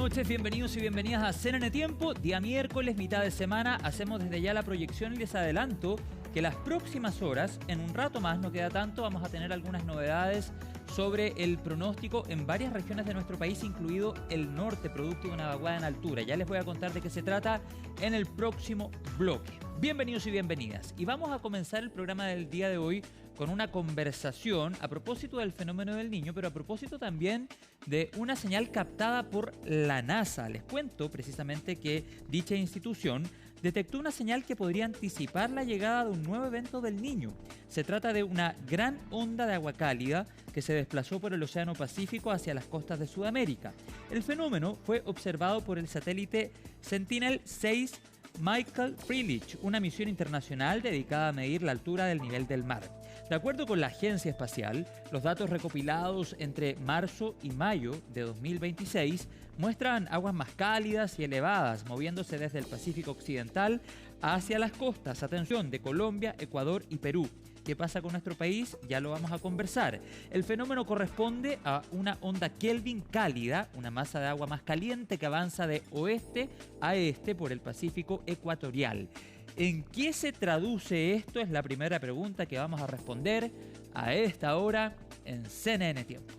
noches, bienvenidos y bienvenidas a CNN Tiempo. Día miércoles, mitad de semana, hacemos desde ya la proyección y les adelanto que las próximas horas, en un rato más, no queda tanto, vamos a tener algunas novedades sobre el pronóstico en varias regiones de nuestro país, incluido el norte, producto de una vaguada en altura. Ya les voy a contar de qué se trata en el próximo bloque. Bienvenidos y bienvenidas. Y vamos a comenzar el programa del día de hoy con una conversación a propósito del fenómeno del Niño, pero a propósito también de una señal captada por la NASA. Les cuento precisamente que dicha institución detectó una señal que podría anticipar la llegada de un nuevo evento del Niño. Se trata de una gran onda de agua cálida que se desplazó por el Océano Pacífico hacia las costas de Sudamérica. El fenómeno fue observado por el satélite Sentinel-6 Michael Freilich, una misión internacional dedicada a medir la altura del nivel del mar. De acuerdo con la agencia espacial, los datos recopilados entre marzo y mayo de 2026 muestran aguas más cálidas y elevadas moviéndose desde el Pacífico Occidental hacia las costas, atención, de Colombia, Ecuador y Perú. ¿Qué pasa con nuestro país? Ya lo vamos a conversar. El fenómeno corresponde a una onda Kelvin cálida, una masa de agua más caliente que avanza de oeste a este por el Pacífico ecuatorial. ¿En qué se traduce esto? Es la primera pregunta que vamos a responder a esta hora en CNN Tiempo.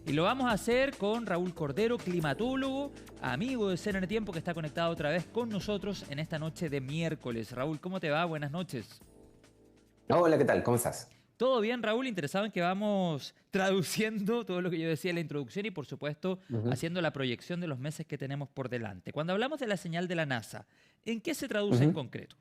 Y lo vamos a hacer con Raúl Cordero, climatólogo, amigo de CNN Tiempo, que está conectado otra vez con nosotros en esta noche de miércoles. Raúl, ¿cómo te va? Buenas noches. Hola, ¿qué tal? ¿Cómo estás? Todo bien, Raúl, interesado en que vamos traduciendo todo lo que yo decía en la introducción y, por supuesto, Ujú, haciendo la proyección de los meses que tenemos por delante. Cuando hablamos de la señal de la NASA, ¿en qué se traduce en ujú. concreto?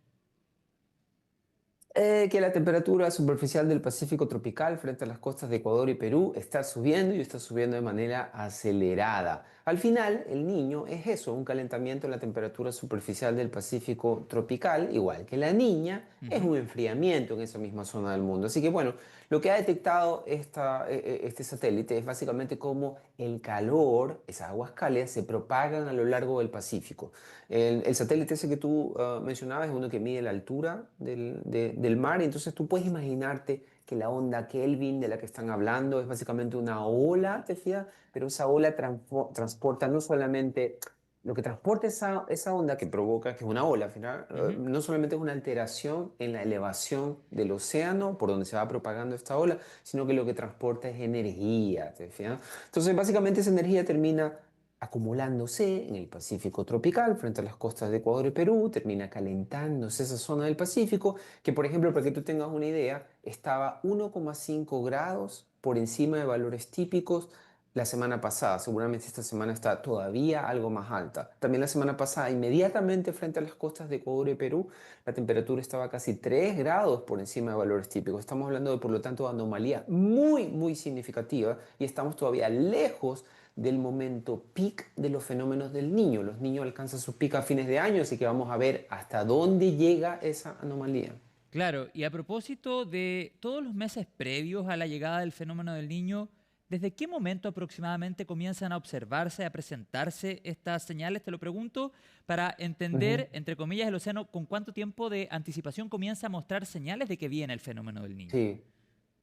Que la temperatura superficial del Pacífico tropical frente a las costas de Ecuador y Perú está subiendo y está subiendo de manera acelerada. Al final, el Niño es eso, un calentamiento en la temperatura superficial del Pacífico tropical, igual que la Niña, es Ujú. un enfriamiento en esa misma zona del mundo. Así que bueno, lo que ha detectado este satélite es básicamente cómo el calor, esas aguas cálidas, se propagan a lo largo del Pacífico. El satélite ese que tú mencionabas es uno que mide la altura del mar, y entonces tú puedes imaginarte que la onda Kelvin de la que están hablando es básicamente una ola, ¿te fijas? Pero esa ola transporta no solamente... Lo que transporta esa onda que provoca, que es una ola al final, Ujú. no solamente es una alteración en la elevación del océano por donde se va propagando esta ola, sino que lo que transporta es energía, ¿te fijas? Entonces, básicamente esa energía termina acumulándose en el Pacífico tropical frente a las costas de Ecuador y Perú, termina calentándose esa zona del Pacífico, que por ejemplo, para que tú tengas una idea, estaba 1,5 grados por encima de valores típicos la semana pasada. Seguramente esta semana está todavía algo más alta. También la semana pasada, inmediatamente frente a las costas de Ecuador y Perú, la temperatura estaba casi 3 grados por encima de valores típicos. Estamos hablando de, por lo tanto, de anomalía muy, muy significativa, y estamos todavía lejos del momento peak de los fenómenos del Niño. Los niños alcanzan su pico a fines de año, así que vamos a ver hasta dónde llega esa anomalía. Claro, y a propósito de todos los meses previos a la llegada del fenómeno del Niño, ¿desde qué momento aproximadamente comienzan a observarse, a presentarse estas señales? Te lo pregunto para entender, Ujú. entre comillas, el océano, con cuánto tiempo de anticipación comienza a mostrar señales de que viene el fenómeno del Niño. Sí.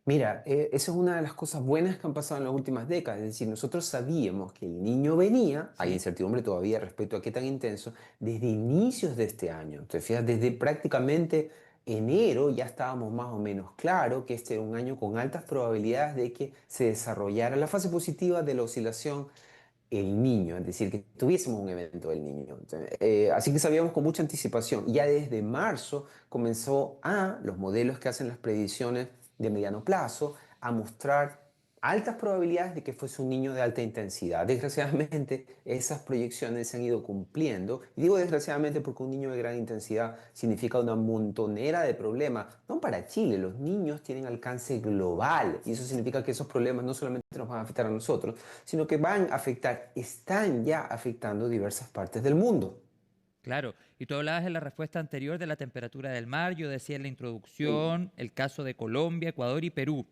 Mira, esa es una de las cosas buenas que han pasado en las últimas décadas. Es decir, nosotros sabíamos que el Niño venía, hay ¿Sí? incertidumbre todavía respecto a qué tan intenso, desde inicios de este año. Te fijas, desde prácticamente enero ya estábamos más o menos claro que este era un año con altas probabilidades de que se desarrollara la fase positiva de la oscilación el Niño, es decir, que tuviésemos un evento del Niño. Así que sabíamos con mucha anticipación. Ya desde marzo comenzó a los modelos que hacen las predicciones de mediano plazo a mostrar altas probabilidades de que fuese un niño de alta intensidad. Desgraciadamente, esas proyecciones se han ido cumpliendo. Y digo desgraciadamente porque un niño de gran intensidad significa una montonera de problemas. No para Chile, los niños tienen alcance global. Y eso significa que esos problemas no solamente nos van a afectar a nosotros, sino que van a afectar, están ya afectando diversas partes del mundo. Claro, y tú hablabas en la respuesta anterior de la temperatura del mar, yo decía en la Sí, introducción el caso de Colombia, Ecuador y Perú.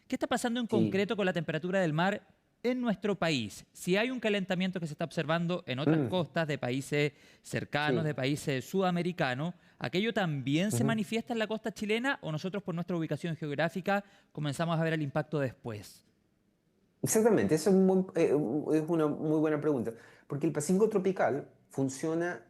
¿Qué está pasando en sí. concreto con la temperatura del mar en nuestro país? Si hay un calentamiento que se está observando en otras Mm, costas de países cercanos, de sí. países sudamericanos, ¿aquello también se Ujú. manifiesta en la costa chilena o nosotros por nuestra ubicación geográfica comenzamos a ver el impacto después? Exactamente, esa es una muy buena pregunta, porque el Pacífico tropical funciona,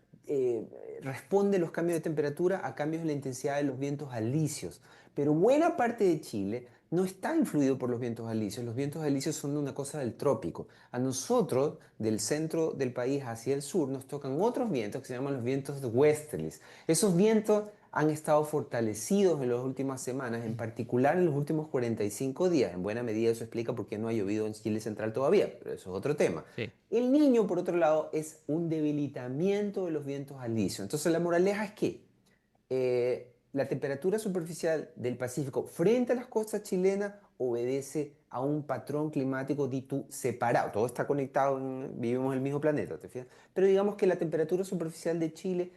responde los cambios de temperatura a cambios en la intensidad de los vientos alisios, pero buena parte de Chile no está influido por los vientos alisios son una cosa del trópico. A nosotros, del centro del país hacia el sur, nos tocan otros vientos que se llaman los vientos westerlies. Esos vientos han estado fortalecidos en las últimas semanas, en particular en los últimos 45 días. En buena medida eso explica por qué no ha llovido en Chile Central todavía, pero eso es otro tema. Sí. El Niño, por otro lado, es un debilitamiento de los vientos alisios. Entonces la moraleja es que la temperatura superficial del Pacífico frente a las costas chilenas obedece a un patrón climático dito separado. Todo está conectado, vivimos en el mismo planeta, ¿te fijas? Pero digamos que la temperatura superficial de Chile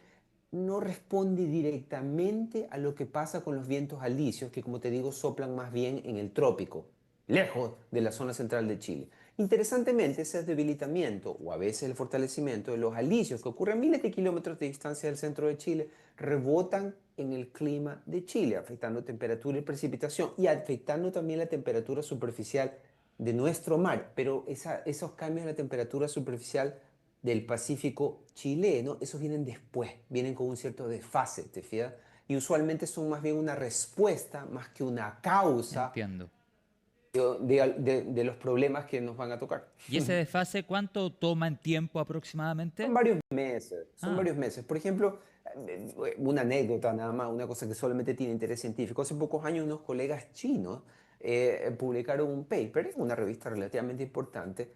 no responde directamente a lo que pasa con los vientos alisios, que como te digo soplan más bien en el trópico, lejos de la zona central de Chile. Interesantemente, ese debilitamiento o a veces el fortalecimiento de los alisios que ocurre a miles de kilómetros de distancia del centro de Chile rebotan en el clima de Chile, afectando temperatura y precipitación y afectando también la temperatura superficial de nuestro mar. Pero esos cambios en la temperatura superficial del Pacífico chileno, esos vienen después, vienen con un cierto desfase, ¿te fijas? Y usualmente son más bien una respuesta más que una causa Entiendo. de los problemas que nos van a tocar. ¿Y ese desfase cuánto toma en tiempo aproximadamente? Son varios meses, son Ah, varios meses. Por ejemplo, una anécdota nada más, una cosa que solamente tiene interés científico. Hace pocos años unos colegas chinos publicaron un paper en una revista relativamente importante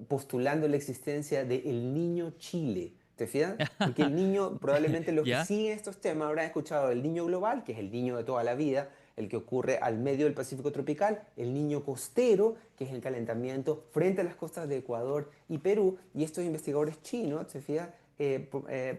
postulando la existencia del niño Chile. ¿Te fijas? Porque el niño, probablemente los que ¿ya? siguen estos temas habrán escuchado del niño global, que es el niño de toda la vida, el que ocurre al medio del Pacífico tropical, el niño costero, que es el calentamiento frente a las costas de Ecuador y Perú, y estos investigadores chinos, ¿se fija?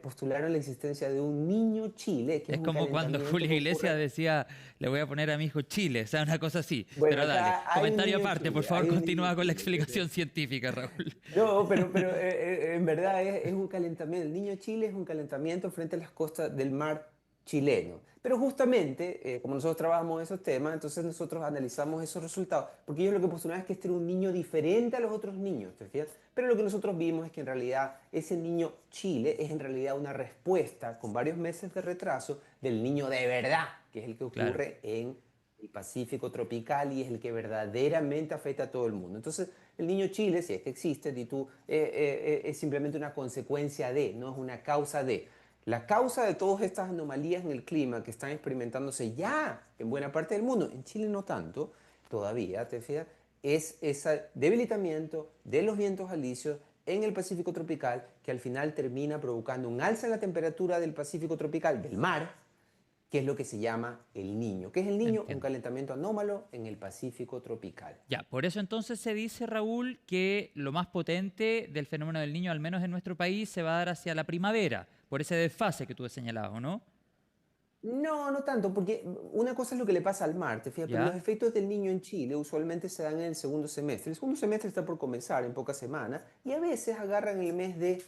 Postularon la existencia de un niño Chile, que es Es un como cuando calentamiento Julio que Iglesias ocurre. decía, le voy a poner a mi hijo Chile, o sea, una cosa así. Bueno, Pero dale, acá hay un comentario niño aparte, por Chile, favor, hay un niño continúa con la Chile. explicación científica, Raúl. No, pero en verdad es un calentamiento. El niño Chile es un calentamiento frente a las costas del mar chileno. Pero justamente, como nosotros trabajamos esos temas, entonces nosotros analizamos esos resultados, porque ellos lo que postulaban es que este era un niño diferente a los otros niños, ¿te fijas? Pero lo que nosotros vimos es que en realidad ese niño Chile es en realidad una respuesta con varios meses de retraso del niño de verdad, que es el que Claro. ocurre en el Pacífico tropical y es el que verdaderamente afecta a todo el mundo. Entonces, el niño Chile, si es que existe, es simplemente una consecuencia de, no es una causa de. La causa de todas estas anomalías en el clima que están experimentándose ya en buena parte del mundo, en Chile no tanto, todavía, te fijas, es ese debilitamiento de los vientos alisios en el Pacífico tropical que al final termina provocando un alza en la temperatura del Pacífico tropical, del mar, que es lo que se llama el Niño. ¿Qué es el Niño? Un Entiendo. calentamiento anómalo en el Pacífico tropical. Ya, por eso entonces se dice, Raúl, que lo más potente del fenómeno del niño, al menos en nuestro país, se va a dar hacia la primavera, por ese desfase que tú has señalado, ¿o no? No, no tanto, porque una cosa es lo que le pasa al mar, te fijas, pero los ¿Ya? efectos del niño en Chile usualmente se dan en el segundo semestre. El segundo semestre está por comenzar en pocas semanas y a veces agarran el mes de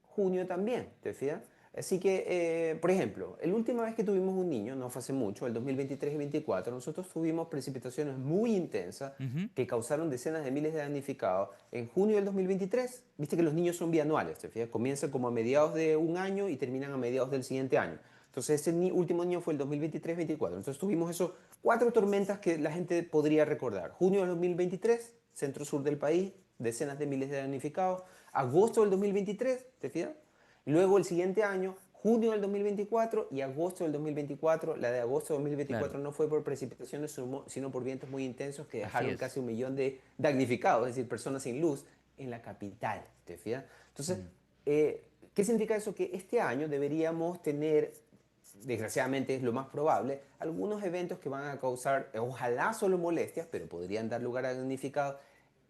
junio también, ¿te fijas? Así que, por ejemplo, la última vez que tuvimos un niño, no fue hace mucho, el 2023 y 2024, nosotros tuvimos precipitaciones muy intensas Ujú. que causaron decenas de miles de damnificados. En junio del 2023, viste que los niños son bianuales, ¿te fijas? Comienzan como a mediados de un año y terminan a mediados del siguiente año. Entonces, ese último año fue el 2023-24. Entonces, tuvimos esos cuatro tormentas que la gente podría recordar. Junio del 2023, centro-sur del país, decenas de miles de damnificados. Agosto del 2023, ¿te fijas? Luego el siguiente año, junio del 2024 y agosto del 2024. La de agosto del Claro, 2024 no fue por precipitaciones, sino por vientos muy intensos que así dejaron es. casi 1 millón de damnificados, es decir, personas sin luz en la capital. ¿Te fijas? Entonces, Mm. ¿qué significa eso? Que este año deberíamos tener, desgraciadamente es lo más probable, algunos eventos que van a causar, ojalá solo molestias, pero podrían dar lugar a damnificados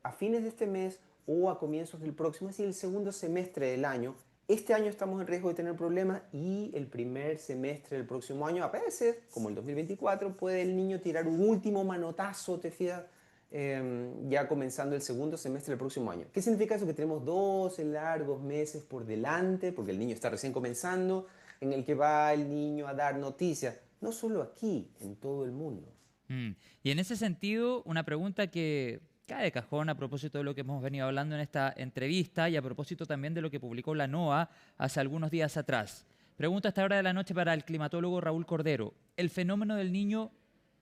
a fines de este mes o a comienzos del próximo, es decir, el segundo semestre del año. Este año estamos en riesgo de tener problemas y el primer semestre del próximo año, a veces, como el 2024, puede el niño tirar un último manotazo, te fijas, ya comenzando el segundo semestre del próximo año. ¿Qué significa eso? Que tenemos 12 largos meses por delante, porque el niño está recién comenzando, en el que va el niño a dar noticias, no solo aquí, en todo el mundo. Mm. Y en ese sentido, una pregunta que cae de cajón a propósito de lo que hemos venido hablando en esta entrevista y a propósito también de lo que publicó la NOAA hace algunos días atrás. Pregunta a esta hora de la noche para el climatólogo Raúl Cordero. ¿El fenómeno del niño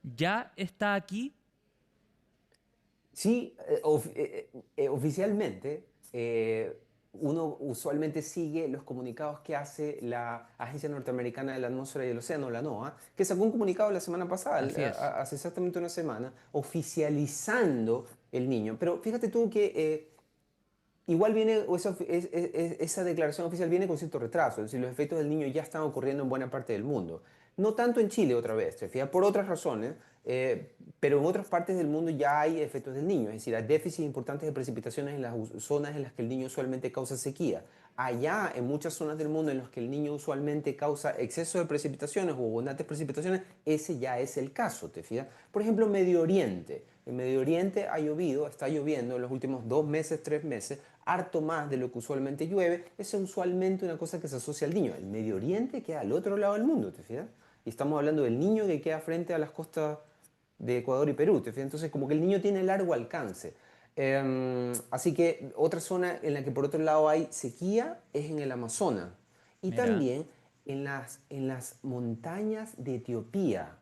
ya está aquí? Sí, oficialmente uno usualmente sigue los comunicados que hace la Agencia Norteamericana de la Atmósfera y el Océano, la NOAA, que sacó un comunicado la semana pasada, Así es. hace exactamente una semana, oficializando el niño. Pero fíjate tú que igual viene, o esa declaración oficial viene con cierto retraso, es decir, los efectos del niño ya están ocurriendo en buena parte del mundo. No tanto en Chile otra vez, te fijas, por otras razones, pero en otras partes del mundo ya hay efectos del niño, es decir, hay déficits importantes de precipitaciones en las zonas en las que el niño usualmente causa sequía. Allá, en muchas zonas del mundo en las que el niño usualmente causa exceso de precipitaciones o abundantes precipitaciones, ese ya es el caso, ¿te fijas? Por ejemplo, Medio Oriente. En Medio Oriente ha llovido, está lloviendo en los últimos 2 meses, 3 meses, harto más de lo que usualmente llueve. Es usualmente una cosa que se asocia al niño. El Medio Oriente queda al otro lado del mundo, ¿te fijas? Y estamos hablando del niño que queda frente a las costas de Ecuador y Perú, ¿te fijas? Entonces, como que el niño tiene largo alcance. Así que otra zona en la que por otro lado hay sequía es en el Amazonas y Mira, también en las montañas de Etiopía.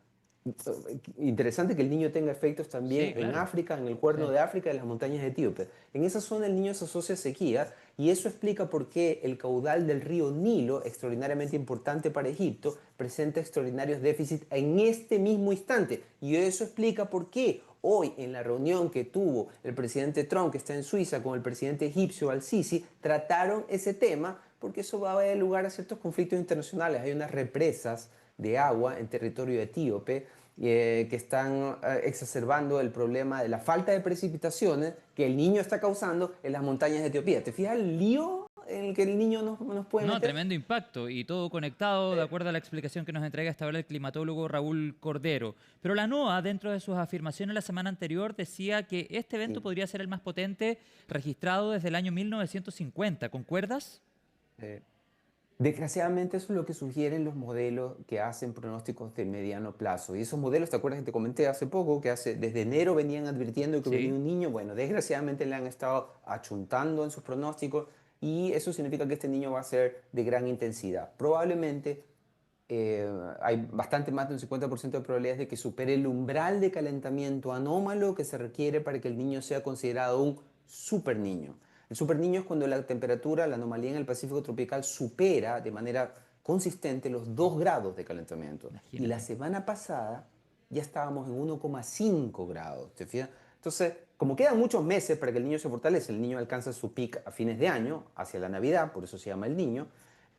Interesante que el niño tenga efectos sí, también en claro. África, en el Cuerno Sí. de África y en las montañas etíopes. En esa zona el niño se asocia a sequía y eso explica por qué el caudal del río Nilo, extraordinariamente importante para Egipto, presenta extraordinarios déficits en este mismo instante. Y eso explica por qué hoy en la reunión que tuvo el presidente Trump, que está en Suiza, con el presidente egipcio Al-Sisi, trataron ese tema porque eso va a dar lugar a ciertos conflictos internacionales. Hay unas represas de agua en territorio etíope que están exacerbando el problema de la falta de precipitaciones que el niño está causando en las montañas de Etiopía. ¿Te fijas el lío en el que el niño nos puede No, meter? tremendo impacto y todo conectado de acuerdo a la explicación que nos entrega hasta ahora el climatólogo Raúl Cordero. Pero la NOAA, dentro de sus afirmaciones la semana anterior, decía que este evento Sí. podría ser el más potente registrado desde el año 1950. ¿Concuerdas? Eh, Desgraciadamente eso es lo que sugieren los modelos que hacen pronósticos de mediano plazo. Y esos modelos, ¿te acuerdas que te comenté hace poco que desde enero venían advirtiendo que venía Sí. un niño? Bueno, desgraciadamente le han estado achuntando en sus pronósticos y eso significa que este niño va a ser de gran intensidad. Probablemente eh, hay bastante más de un 50% de probabilidades de que supere el umbral de calentamiento anómalo que se requiere para que el niño sea considerado un super niño. El super niño es cuando la temperatura, la anomalía en el Pacífico tropical supera de manera consistente los 2 grados de calentamiento. Y la Imagínate. semana pasada ya estábamos en 1,5 grados, ¿te fijas? Entonces, como quedan muchos meses para que el niño se fortalece, el niño alcanza su pic a fines de año, hacia la Navidad, por eso se llama el niño,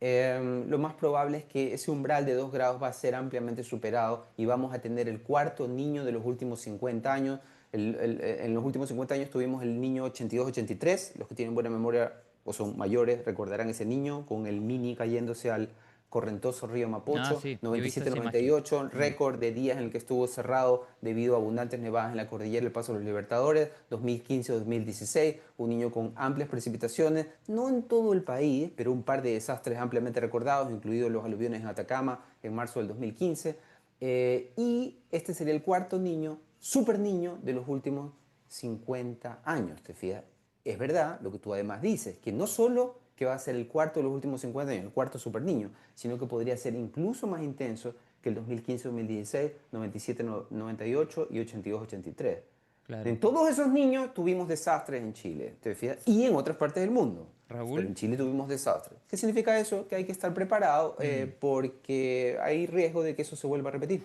lo más probable es que ese umbral de 2 grados va a ser ampliamente superado y vamos a tener el cuarto niño de los últimos 50 años. En los últimos 50 años tuvimos el niño 82-83. Los que tienen buena memoria o son mayores recordarán ese niño con el Mini cayéndose al correntoso río Ah, Mapocho. sí, yo he visto esa imagen. 97-98, Mm. récord de días en el que estuvo cerrado debido a abundantes nevadas en la cordillera del Paso de los Libertadores. 2015-2016, un niño con amplias precipitaciones, no en todo el país, pero un par de desastres ampliamente recordados, incluidos los aluviones en Atacama en marzo del 2015. Y este sería el cuarto niño, super niño, de los últimos 50 años, ¿te fijas? Es verdad lo que tú además dices, que no solo que va a ser el cuarto de los últimos 50 años, el cuarto super niño, sino que podría ser incluso más intenso que el 2015-2016, 97-98 y 82-83. Claro. En todos esos niños tuvimos desastres en Chile, ¿te fijas? Y en otras partes del mundo. Pero Raúl. en Chile tuvimos desastres. ¿Qué significa eso? Que hay que estar preparado Mm. porque hay riesgo de que eso se vuelva a repetir.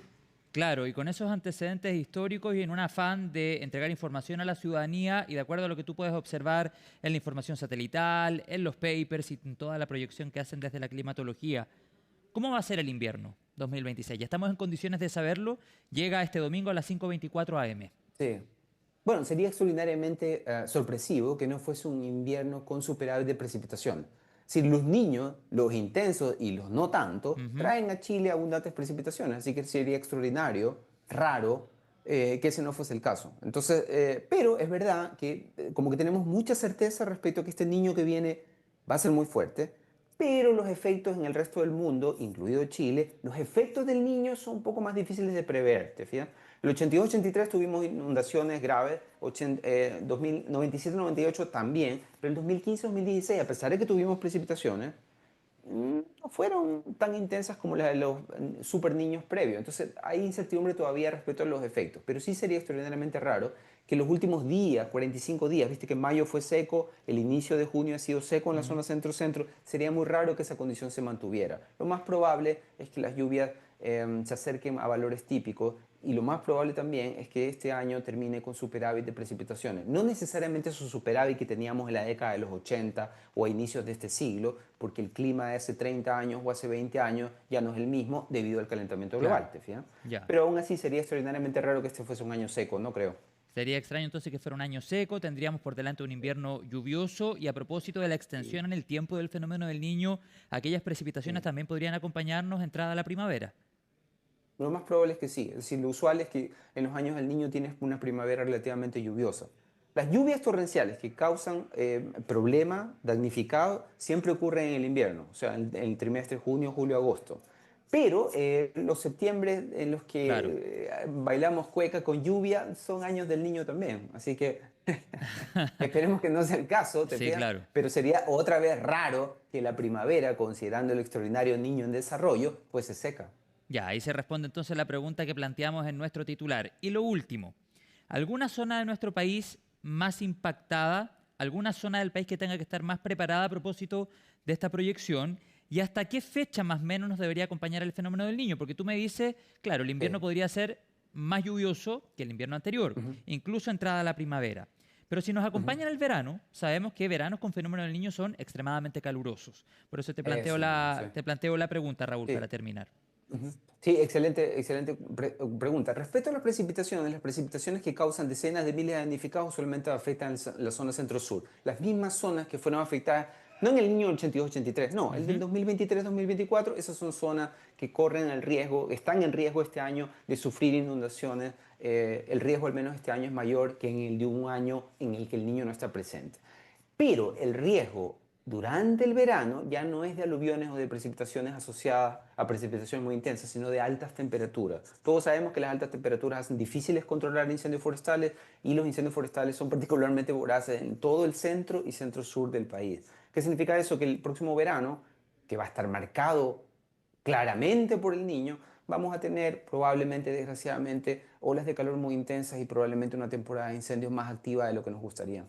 Claro, y con esos antecedentes históricos y en un afán de entregar información a la ciudadanía y de acuerdo a lo que tú puedes observar en la información satelital, en los papers y en toda la proyección que hacen desde la climatología, ¿cómo va a ser el invierno 2026? Ya estamos en condiciones de saberlo. Llega este domingo a las 5:24 am. Sí. Bueno, sería extraordinariamente sorpresivo que no fuese un invierno con superávit de precipitación. Si los niños, los intensos y los no tanto, Ujú. traen a Chile abundantes precipitaciones, así que sería extraordinario, raro, que ese no fuese el caso. Entonces, pero es verdad que como que tenemos mucha certeza respecto a que este niño que viene va a ser muy fuerte, pero los efectos en el resto del mundo, incluido Chile, los efectos del niño son un poco más difíciles de prever, ¿te fijas? El 82-83 tuvimos inundaciones graves, 97-98 también, pero el 2015-2016, a pesar de que tuvimos precipitaciones, no fueron tan intensas como las de los super niños previos. Entonces hay incertidumbre todavía respecto a los efectos, pero sí sería extraordinariamente raro que los últimos días, 45 días, viste que mayo fue seco, el inicio de junio ha sido seco en la zona centro-centro, sería muy raro que esa condición se mantuviera. Lo más probable es que las lluvias se acerquen a valores típicos y lo más probable también es que este año termine con superávit de precipitaciones. No necesariamente esos superávit que teníamos en la década de los 80 o a inicios de este siglo, porque el clima de hace 30 años o hace 20 años ya no es el mismo debido al calentamiento global, Claro, ¿te fijas? ya. Pero aún así sería extraordinariamente raro que este fuese un año seco, no creo. Sería extraño entonces que fuera un año seco, tendríamos por delante un invierno lluvioso y a propósito de la Sí, extensión en el tiempo del fenómeno del Niño, aquellas precipitaciones sí. también podrían acompañarnos entrada a la primavera. Lo más probable es que sí. Es decir, lo usual es que en los años del Niño tienes una primavera relativamente lluviosa. Las lluvias torrenciales que causan problemas, damnificados, siempre ocurren en el invierno, o sea, en el trimestre junio, julio, agosto. Pero los septiembre en los Claro, que bailamos cueca con lluvia son años del Niño también. Así que esperemos que no sea el caso, ¿te sí, fijas? claro. Pero sería otra vez raro que la primavera, considerando el extraordinario Niño en desarrollo, pues se seca. Ya, ahí se responde entonces la pregunta que planteamos en nuestro titular. Y lo último, ¿alguna zona de nuestro país más impactada? ¿Alguna zona del país que tenga que estar más preparada a propósito de esta proyección? ¿Y hasta qué fecha más o menos nos debería acompañar el fenómeno del Niño? Porque tú me dices, claro, el invierno Sí. podría ser más lluvioso que el invierno anterior, Ujú, incluso entrada la primavera. Pero si nos ujú. acompaña en el verano, sabemos que veranos con fenómeno del Niño son extremadamente calurosos. Por eso Eso mismo, sí. te planteo la pregunta, Raúl, para Sí. terminar. Ujú. Sí, excelente, excelente pregunta. Respecto a las precipitaciones que causan decenas de miles de damnificados solamente afectan la zona centro-sur. Las mismas zonas que fueron afectadas, no en el niño 82-83, no, el del Ujú. 2023-2024, esas son zonas que corren el riesgo, están en riesgo este año de sufrir inundaciones. El riesgo al menos este año es mayor que en el de un año en el que el niño no está presente. Pero el riesgo durante el verano ya no es de aluviones o de precipitaciones asociadas a precipitaciones muy intensas, sino de altas temperaturas. Todos sabemos que las altas temperaturas hacen difíciles controlar incendios forestales y los incendios forestales son particularmente voraces en todo el centro y centro-sur del país. ¿Qué significa eso? Que el próximo verano, que va a estar marcado claramente por el niño, vamos a tener probablemente, desgraciadamente, olas de calor muy intensas y probablemente una temporada de incendios más activa de lo que nos gustaría.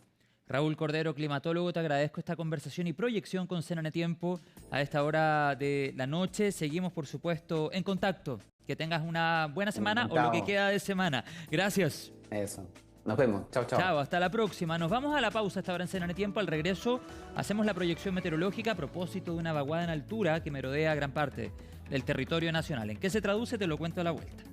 Raúl Cordero, climatólogo, te agradezco esta conversación y proyección con CNN Tiempo a esta hora de la noche. Seguimos, por supuesto, en contacto. Que tengas una buena semana o lo que Encantado. queda de semana. Gracias. Eso. Nos vemos. Chao, Chao, chao. hasta la próxima. Nos vamos a la pausa a esta hora en CNN Tiempo. Al regreso hacemos la proyección meteorológica a propósito de una vaguada en altura que merodea gran parte del territorio nacional. ¿En qué se traduce? Te lo cuento a la vuelta.